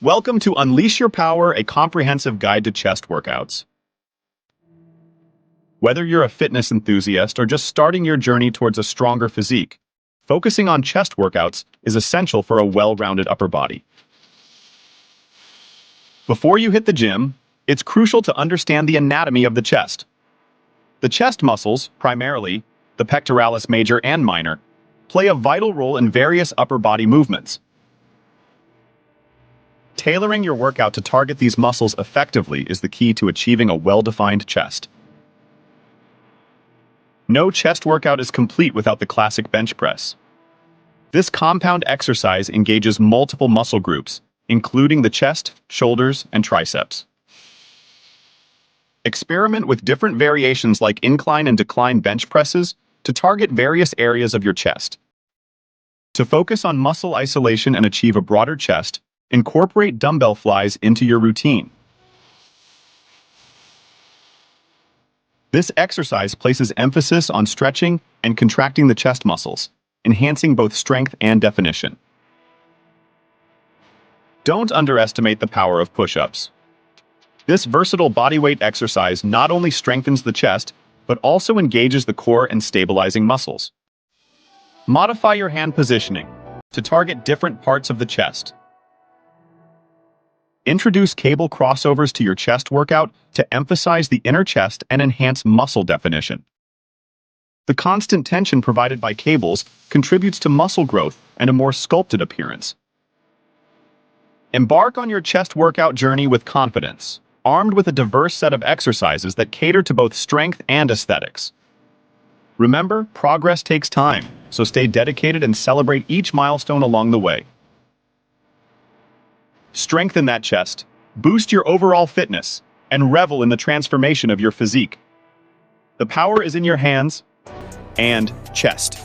Welcome to Unleash Your Power, a comprehensive guide to chest workouts. Whether you're a fitness enthusiast or just starting your journey towards a stronger physique, focusing on chest workouts is essential for a well-rounded upper body. Before you hit the gym, it's crucial to understand the anatomy of the chest. The chest muscles, primarily the pectoralis major and minor, play a vital role in various upper body movements. Tailoring your workout to target these muscles effectively is the key to achieving a well-defined chest. No chest workout is complete without the classic bench press. This compound exercise engages multiple muscle groups, including the chest, shoulders, and triceps. Experiment with different variations like incline and decline bench presses to target various areas of your chest. To focus on muscle isolation and achieve a broader chest, incorporate dumbbell flies into your routine. This exercise places emphasis on stretching and contracting the chest muscles, enhancing both strength and definition. Don't underestimate the power of push-ups. This versatile bodyweight exercise not only strengthens the chest, but also engages the core and stabilizing muscles. Modify your hand positioning to target different parts of the chest. Introduce cable crossovers to your chest workout to emphasize the inner chest and enhance muscle definition. The constant tension provided by cables contributes to muscle growth and a more sculpted appearance. Embark on your chest workout journey with confidence, armed with a diverse set of exercises that cater to both strength and aesthetics. Remember, progress takes time, so stay dedicated and celebrate each milestone along the way. Strengthen that chest, boost your overall fitness, and revel in the transformation of your physique. The power is in your hands and chest.